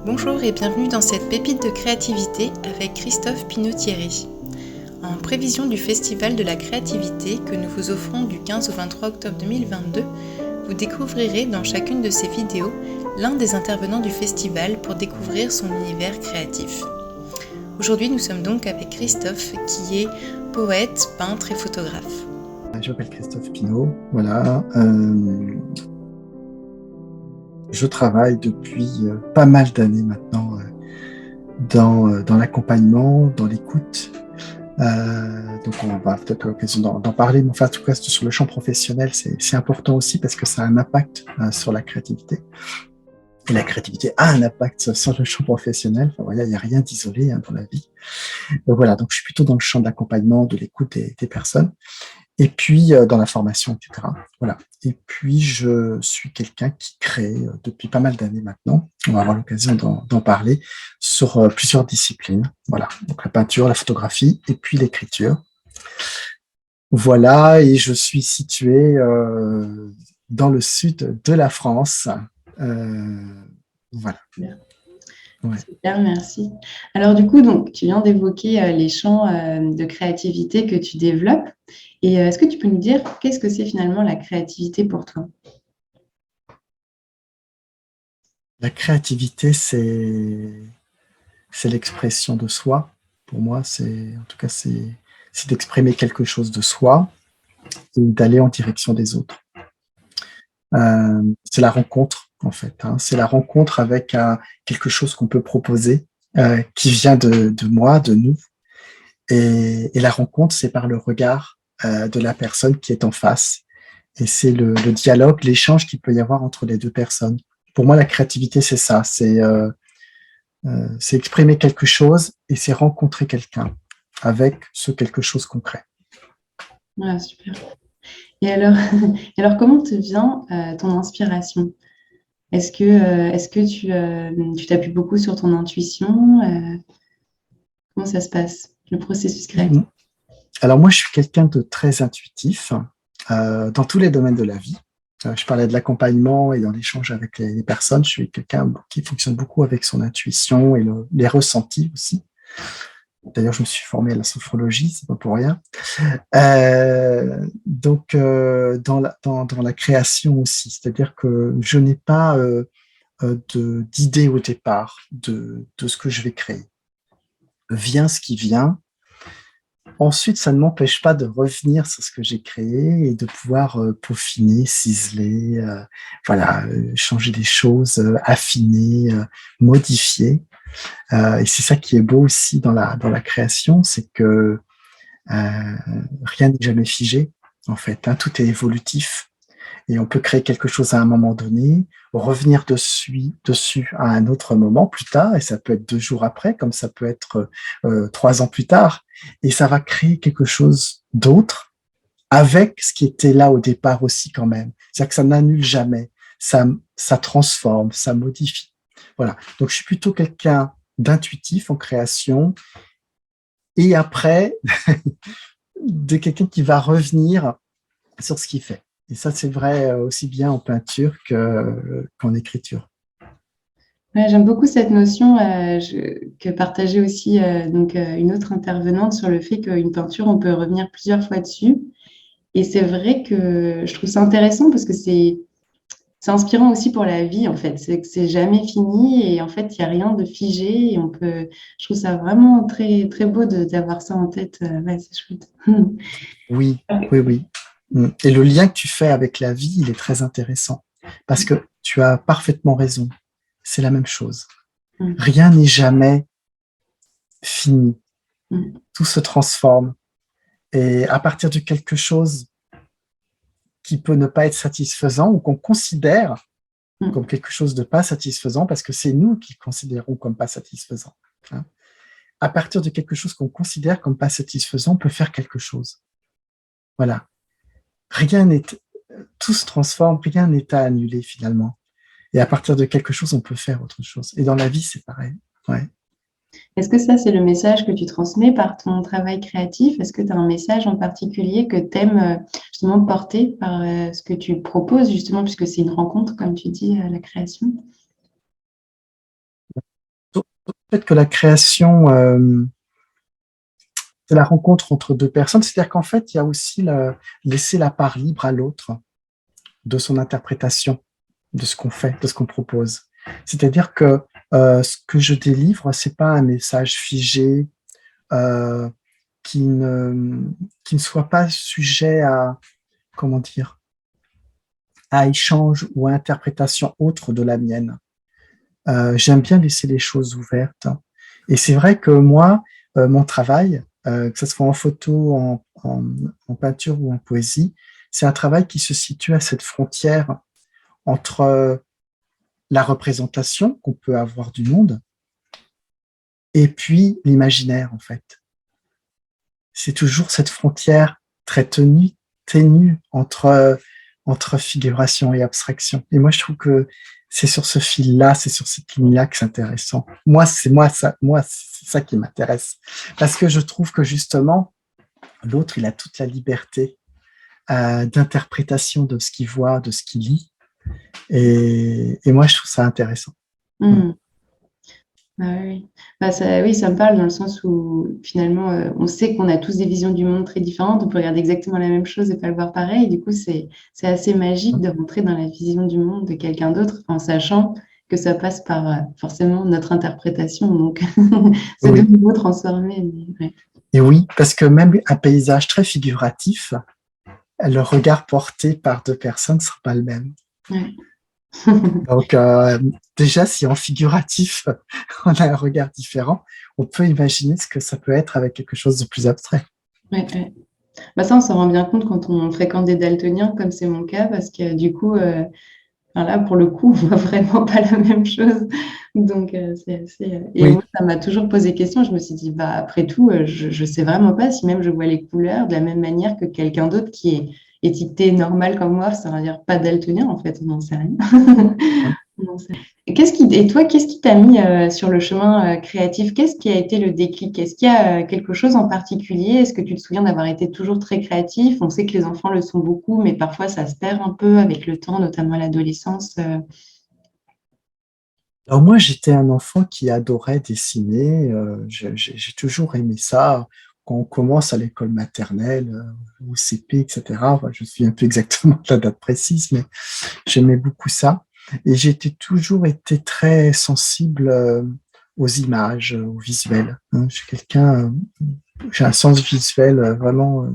Bonjour et bienvenue dans cette pépite de créativité avec Christophe Pinot-Thierry. En prévision du Festival de la créativité que nous vous offrons du 15 au 23 octobre 2022, vous découvrirez dans chacune de ces vidéos l'un des intervenants du festival pour découvrir son univers créatif. Aujourd'hui, nous sommes donc avec Christophe qui est poète, peintre et photographe. Je m'appelle Christophe Pinot, voilà. Je travaille depuis pas mal d'années maintenant dans l'accompagnement, dans l'écoute. Donc on va peut-être avoir l'occasion d'en parler, mais enfin, en tout cas, sur le champ professionnel, c'est important aussi parce que ça a un impact sur la créativité. Et la créativité a un impact sur le champ professionnel. Enfin, voilà, il n'y a rien d'isolé dans la vie. Donc voilà, donc je suis plutôt dans le champ de l'accompagnement, de l'écoute des personnes. Et puis, dans la formation, etc. Voilà. Et puis, je suis quelqu'un qui crée depuis pas mal d'années maintenant. On va avoir l'occasion d'en parler sur plusieurs disciplines. Voilà. Donc, la peinture, la photographie et puis l'écriture. Voilà. Et je suis situé dans le sud de la France. Voilà. Ouais. Super, merci. Alors du coup, donc, tu viens d'évoquer les champs de créativité que tu développes. Et est-ce que tu peux nous dire qu'est-ce que c'est finalement la créativité pour toi? La créativité, c'est l'expression de soi. Pour moi, c'est d'exprimer quelque chose de soi et d'aller en direction des autres. C'est la rencontre, en fait. C'est la rencontre avec quelque chose qu'on peut proposer, qui vient de moi, de nous. Et la rencontre, c'est par le regard de la personne qui est en face. Et c'est le dialogue, l'échange qu'il peut y avoir entre les deux personnes. Pour moi, la créativité, c'est ça. C'est exprimer quelque chose et c'est rencontrer quelqu'un avec ce quelque chose concret. Ah, super. Et alors comment te vient ton inspiration? Est-ce que tu t'appuies beaucoup sur ton intuition? Comment ça se passe, le processus créatif? Alors moi, je suis quelqu'un de très intuitif dans tous les domaines de la vie. Je parlais de l'accompagnement et dans l'échange avec les personnes. Je suis quelqu'un qui fonctionne beaucoup avec son intuition et les ressentis aussi. D'ailleurs, je me suis formé à la sophrologie, c'est pas pour rien. Donc, dans la création aussi, c'est-à-dire que je n'ai pas d'idée au départ de ce que je vais créer. Vient ce qui vient. Ensuite, ça ne m'empêche pas de revenir sur ce que j'ai créé et de pouvoir peaufiner, ciseler, changer des choses, affiner, modifier. Et c'est ça qui est beau aussi dans la création, c'est que rien n'est jamais figé, en fait. Tout est évolutif. Et on peut créer quelque chose à un moment donné, revenir dessus à un autre moment plus tard, et ça peut être 2 jours après, comme ça peut être 3 ans plus tard, et ça va créer quelque chose d'autre avec ce qui était là au départ aussi quand même. C'est-à-dire que ça n'annule jamais, ça transforme, ça modifie. Voilà. Donc je suis plutôt quelqu'un d'intuitif en création, et après, de quelqu'un qui qui sur ce qu'il fait. Et ça, c'est vrai aussi bien en peinture qu'en écriture. Ouais, j'aime beaucoup cette notion que partageait aussi une autre intervenante sur le fait qu'une peinture, on peut revenir plusieurs fois dessus. Et c'est vrai que je trouve ça intéressant parce que c'est inspirant aussi pour la vie, en fait. C'est que c'est jamais fini et en fait, il n'y a rien de figé. Et je trouve ça vraiment très, très beau d'avoir ça en tête. Ouais, c'est chouette. Oui. Et le lien que tu fais avec la vie, il est très intéressant. Parce que tu as parfaitement raison. C'est la même chose. Rien n'est jamais fini. Tout se transforme. Et à partir de quelque chose qui peut ne pas être satisfaisant ou qu'on considère comme quelque chose de pas satisfaisant, parce que c'est nous qui le considérons comme pas satisfaisant. À partir de quelque chose qu'on considère comme pas satisfaisant, on peut faire quelque chose. Voilà. Tout se transforme, rien n'est à annuler finalement. Et à partir de quelque chose, on peut faire autre chose. Et dans la vie, c'est pareil. Ouais. Est-ce que ça, c'est le message que tu transmets par ton travail créatif? Est-ce que tu as un message en particulier que tu aimes justement porter par ce que tu proposes, justement, puisque c'est une rencontre, comme tu dis, à la création? fait que la création, c'est la rencontre entre deux personnes. C'est-à-dire qu'en fait, il y a aussi laisser la part libre à l'autre de son interprétation de ce qu'on fait, de ce qu'on propose. C'est-à-dire que ce que je délivre, c'est pas un message figé qui ne soit pas sujet à, comment dire, à échange ou à interprétation autre de la mienne. J'aime bien laisser les choses ouvertes. Et c'est vrai que moi, mon travail, que ce soit en photo, en peinture ou en poésie, c'est un travail qui se situe à cette frontière entre la représentation qu'on peut avoir du monde et puis l'imaginaire, en fait. C'est toujours cette frontière très ténue entre figuration et abstraction. Et moi, je trouve que c'est sur ce fil-là, c'est sur cette ligne-là que c'est intéressant. Moi, c'est ça qui m'intéresse. Parce que je trouve que justement, l'autre, il a toute la liberté d'interprétation de ce qu'il voit, de ce qu'il lit. Et moi, je trouve ça intéressant. Mmh. Ah oui. Oui, ça me parle dans le sens où finalement, on sait qu'on a tous des visions du monde très différentes. On peut regarder exactement la même chose et pas le voir pareil. Du coup, c'est assez magique de rentrer dans la vision du monde de quelqu'un d'autre en sachant que ça passe par forcément notre interprétation. Donc, c'est de Oui. nouveau transformé. Ouais. Et oui, parce que même un paysage très figuratif, le regard porté par deux personnes ne sera pas le même. Ouais. Donc, déjà, si en figuratif, on a un regard différent, on peut imaginer ce que ça peut être avec quelque chose de plus abstrait. Ouais, ouais. Bah ça, on s'en rend bien compte quand on fréquente des daltoniens, comme c'est mon cas, parce que du coup, là, pour le coup, on voit vraiment pas la même chose. Donc, c'est assez. Et Oui, moi, ça m'a toujours posé question. Je me suis dit, bah, après tout, je sais vraiment pas si même je vois les couleurs de la même manière que quelqu'un d'autre qui est étiqueté normal comme moi, ça veut dire pas daltonien, en fait, on n'en sait rien. On n'en sait rien. Et toi, qu'est-ce qui t'a mis sur le chemin créatif? Qu'est-ce qui a été le déclic? Est-ce qu'il y a quelque chose en particulier? Est-ce que tu te souviens d'avoir été toujours très créatif? On sait que les enfants le sont beaucoup, mais parfois ça se perd un peu avec le temps, notamment à l'adolescence. alors moi, j'étais un enfant qui adorait dessiner. J'ai toujours aimé ça. Quand on commence à l'école maternelle, au CP, etc., enfin, je suis un peu exactement de la date précise, mais j'aimais beaucoup ça. Et toujours été très sensible aux images, au visuel. Hein. J'ai un sens visuel vraiment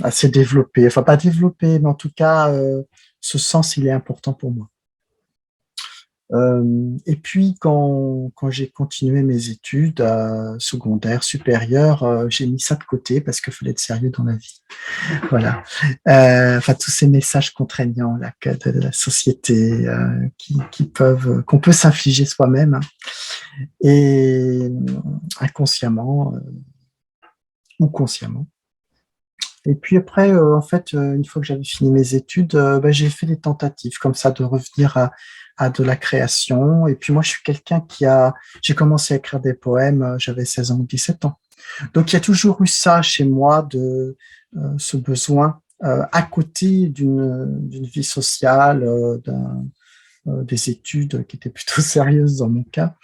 assez développé. Enfin, pas développé, mais en tout cas, ce sens, il est important pour moi. Et puis, quand j'ai continué mes études secondaires, supérieures, j'ai mis ça de côté parce qu'il fallait être sérieux dans la vie. Voilà. Enfin, tous ces messages contraignants là, de la société qu'on peut s'infliger soi-même hein, et inconsciemment ou consciemment. Et puis après, en fait, une fois que j'avais fini mes études, j'ai fait des tentatives comme ça de revenir à de la création. Et puis moi, je suis quelqu'un j'ai commencé à écrire des poèmes, j'avais 16 ans ou 17 ans. Donc il y a toujours eu ça chez moi, ce besoin, à côté d'une vie sociale, des études qui étaient plutôt sérieuses dans mon cas.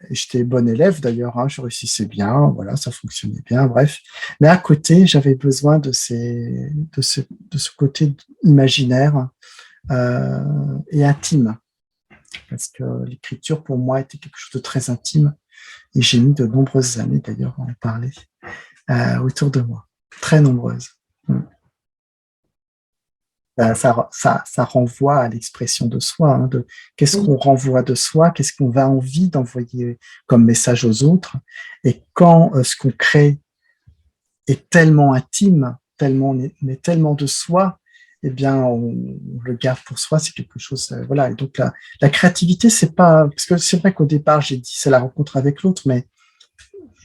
J'étais bonne élève d'ailleurs, hein, je réussissais bien, voilà, ça fonctionnait bien, bref. Mais à côté, j'avais besoin de ce côté imaginaire et intime, parce que l'écriture pour moi était quelque chose de très intime, et j'ai mis de nombreuses années d'ailleurs à en parler autour de moi, très nombreuses. Ça renvoie à l'expression de soi, hein, de qu'est-ce qu'on renvoie de soi, qu'est-ce qu'on a envie d'envoyer comme message aux autres. Et quand ce qu'on crée est tellement intime, mais tellement de soi, eh bien, on le garde pour soi, c'est quelque chose. Voilà. Et donc, la créativité, c'est pas. Parce que c'est vrai qu'au départ, j'ai dit c'est la rencontre avec l'autre, mais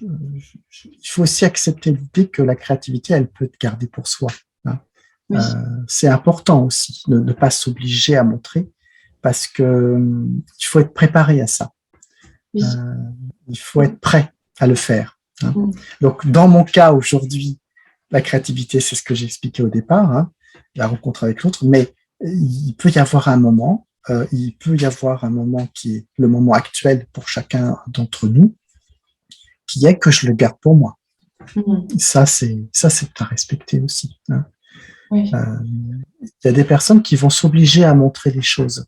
il faut aussi accepter l'idée que la créativité, elle peut être gardée pour soi. Hein. Oui. C'est important aussi de ne pas s'obliger à montrer parce que il faut être préparé à ça. Oui. Il faut être prêt à le faire. Hein. Donc, dans mon cas aujourd'hui, la créativité, c'est ce que j'ai expliqué au départ, hein, la rencontre avec l'autre, mais il peut y avoir un moment il peut y avoir un moment qui est le moment actuel pour chacun d'entre nous, qui est que je le garde pour moi. Ça, c'est à respecter aussi. Hein. Oui. Il y a des personnes qui vont s'obliger à montrer les choses.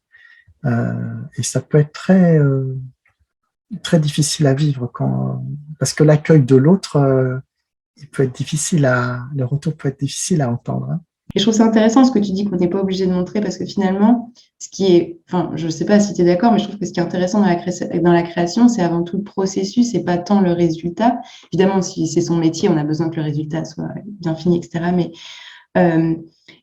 Et ça peut être très difficile à vivre parce que l'accueil de l'autre, il peut être le retour peut être difficile à entendre. Hein. Et je trouve ça intéressant ce que tu dis qu'on n'est pas obligé de montrer parce que finalement, je ne sais pas si tu es d'accord, mais je trouve que ce qui est intéressant dans la création, c'est avant tout le processus et pas tant le résultat. Évidemment, si c'est son métier, on a besoin que le résultat soit bien fini, etc.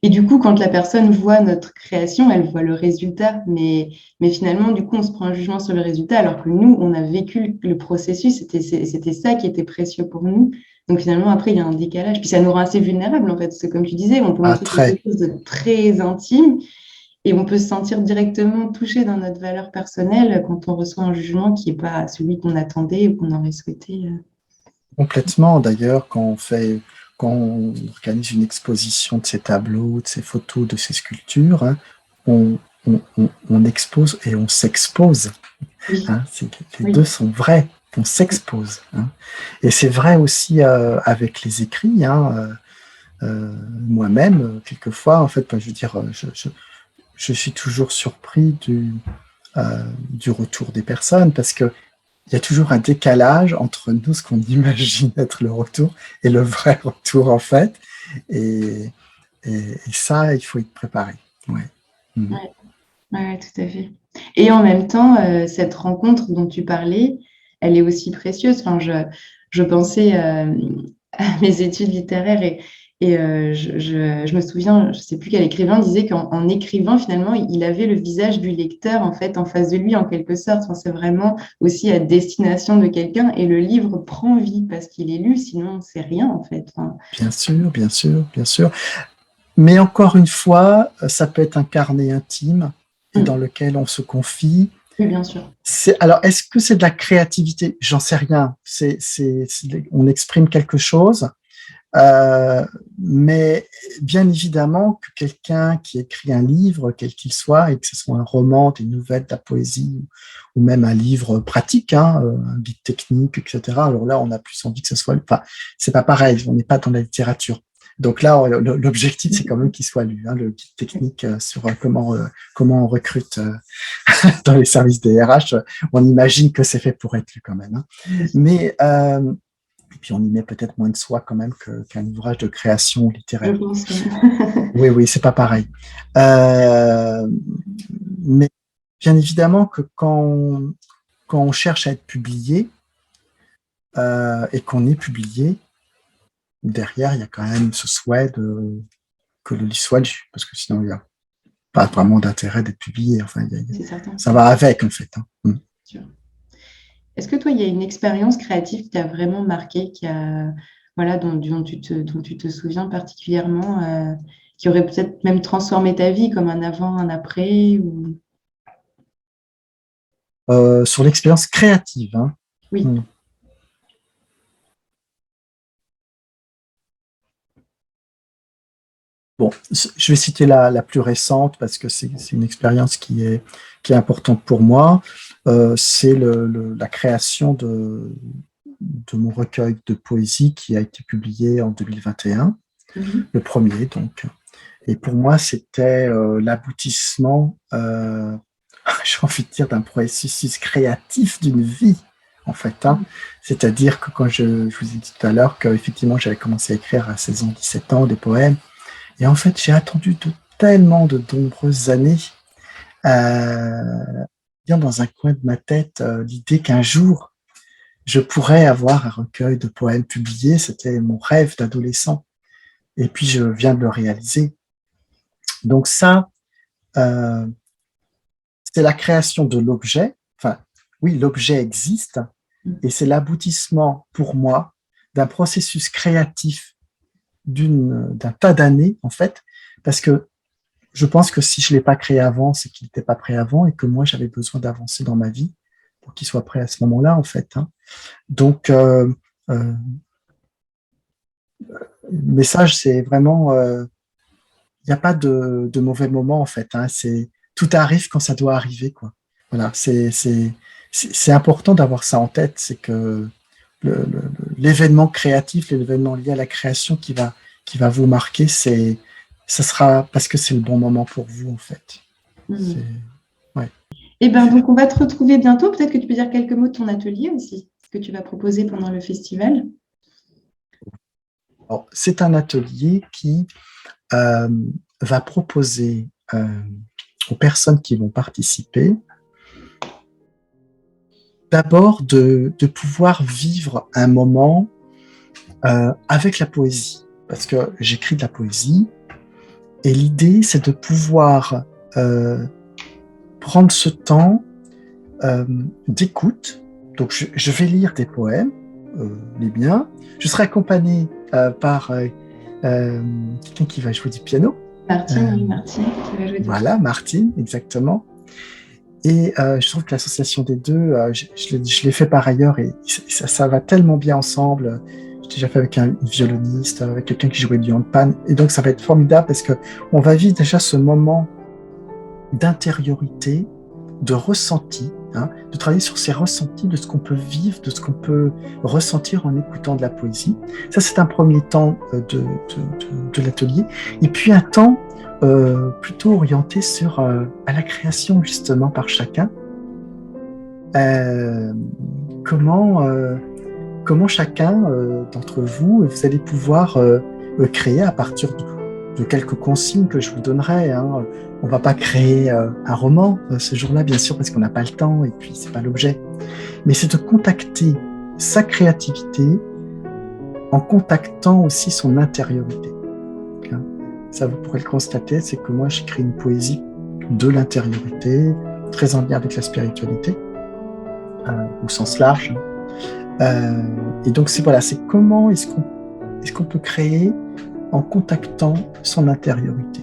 Et du coup, quand la personne voit notre création, elle voit le résultat. Mais finalement, du coup, on se prend un jugement sur le résultat alors que nous, on a vécu le processus. C'était ça qui était précieux pour nous. Donc finalement, après, il y a un décalage. Puis ça nous rend assez vulnérables, en fait. Parce que comme tu disais, on peut montrer quelque chose de très intime et on peut se sentir directement touché dans notre valeur personnelle quand on reçoit un jugement qui n'est pas celui qu'on attendait ou qu'on aurait souhaité. Complètement. D'ailleurs, quand on organise une exposition de ces tableaux, de ces photos, de ces sculptures, hein, on expose et on s'expose. Oui. Hein, les deux sont vrais. On s'expose. Hein. Et c'est vrai aussi avec les écrits. Hein, moi-même, quelquefois, en fait, je veux dire, je suis toujours surpris du retour des personnes parce que il y a toujours un décalage entre nous, ce qu'on imagine être le retour, et le vrai retour, en fait. Et ça, il faut y préparer. Ouais. Mmh. Ouais, tout à fait. Et en même temps, cette rencontre dont tu parlais, elle est aussi précieuse. Enfin, je pensais à mes études littéraires et je me souviens, je ne sais plus quel écrivain disait qu'en écrivant, finalement, il avait le visage du lecteur en fait en face de lui en quelque sorte. Enfin, c'est vraiment aussi à destination de quelqu'un et le livre prend vie parce qu'il est lu, sinon c'est rien en fait. Enfin, bien sûr, bien sûr, bien sûr. Mais encore une fois, ça peut être un carnet intime et dans lequel on se confie. oui, bien sûr. Alors, est-ce que c'est de la créativité? J'en sais rien. On exprime quelque chose. Mais bien évidemment que quelqu'un qui écrit un livre, quel qu'il soit, et que ce soit un roman, des nouvelles, de la poésie, ou même un livre pratique, hein, un guide technique, etc. Alors là, on a plus envie que ce soit... Enfin, c'est pas pareil, on n'est pas dans la littérature. Donc là, l'objectif, c'est quand même qu'il soit lu, hein, le guide technique sur comment on recrute dans les services des RH. On imagine que c'est fait pour être lu quand même. Hein. Mais... et puis on y met peut-être moins de soi quand même qu'un ouvrage de création littéraire. Je pense. Oui, c'est pas pareil. Mais bien évidemment que quand on cherche à être publié et qu'on est publié, derrière, il y a quand même ce souhait que le livre soit lu, parce que sinon, il n'y a pas vraiment d'intérêt d'être publié. Enfin, ça va avec, en fait. Hein. Est-ce que toi, il y a une expérience créative qui t'a vraiment marqué, dont tu te souviens particulièrement, qui aurait peut-être même transformé ta vie, comme un avant, un après ou... Sur l'expérience créative. Hein. Oui. Bon, je vais citer la plus récente parce que c'est une expérience qui est importante pour moi. C'est la création de mon recueil de poésie qui a été publié en 2021, le premier donc. Et pour moi, c'était l'aboutissement, j'ai envie de dire, d'un processus créatif d'une vie, en fait. Hein. C'est-à-dire que quand je vous ai dit tout à l'heure qu'effectivement, j'avais commencé à écrire à 16 ans, 17 ans, des poèmes, et en fait, j'ai attendu tellement de nombreuses années, bien dans un coin de ma tête, l'idée qu'un jour, je pourrais avoir un recueil de poèmes publiés. C'était mon rêve d'adolescent. Et puis, je viens de le réaliser. Donc ça, c'est la création de l'objet. Enfin, oui, l'objet existe, et c'est l'aboutissement, pour moi, d'un processus créatif d'un tas d'années, en fait, parce que je pense que si je ne l'ai pas créé avant, c'est qu'il n'était pas prêt avant et que moi, j'avais besoin d'avancer dans ma vie pour qu'il soit prêt à ce moment-là, en fait. Hein. Donc, le message, c'est vraiment, il n'y a pas de mauvais moment, en fait. Hein. C'est tout arrive quand ça doit arriver, quoi. Voilà, c'est important d'avoir ça en tête, c'est que l'événement créatif, l'événement lié à la création qui va vous marquer, ça sera parce que c'est le bon moment pour vous, en fait. Ouais. Et ben donc on va te retrouver bientôt. Peut-être que tu peux dire quelques mots de ton atelier aussi, ce que tu vas proposer pendant le festival. Alors, c'est un atelier qui va proposer aux personnes qui vont participer d'abord de pouvoir vivre un moment avec la poésie, parce que j'écris de la poésie, et l'idée, c'est de pouvoir prendre ce temps d'écoute. Donc, je vais lire des poèmes, les miens. Je serai accompagné par quelqu'un qui va jouer du piano. Martine, qui va jouer du piano. Voilà, Martine, exactement. Et je trouve que l'association des deux, je l'ai fait par ailleurs et ça va tellement bien ensemble. J'ai déjà fait avec un violoniste, avec quelqu'un qui jouait du handpan. Et donc, ça va être formidable parce qu'on va vivre déjà ce moment d'intériorité, de ressenti, de travailler sur ces ressentis, de ce qu'on peut vivre, de ce qu'on peut ressentir en écoutant de la poésie. Ça, c'est un premier temps de l'atelier. Et puis, un temps plutôt orienté sur à la création, justement, par chacun. Comment chacun d'entre vous, vous allez pouvoir créer à partir de quelques consignes que je vous donnerai. On ne va pas créer un roman ce jour-là, bien sûr, parce qu'on n'a pas le temps et puis ce n'est pas l'objet. Mais c'est de contacter sa créativité en contactant aussi son intériorité. Ça, vous pourrez le constater, c'est que moi, j'écris une poésie de l'intériorité, très en lien avec la spiritualité, au sens large. Et donc, c'est comment est-ce qu'on peut créer en contactant son intériorité.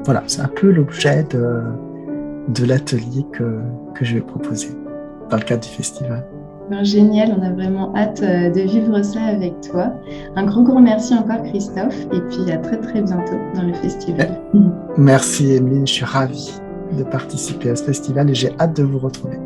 Voilà, c'est un peu l'objet de l'atelier que je vais proposer dans le cadre du festival. Génial, on a vraiment hâte de vivre ça avec toi. Un grand merci encore Christophe et puis à très très bientôt dans le festival. Merci Emeline, je suis ravie de participer à ce festival et j'ai hâte de vous retrouver.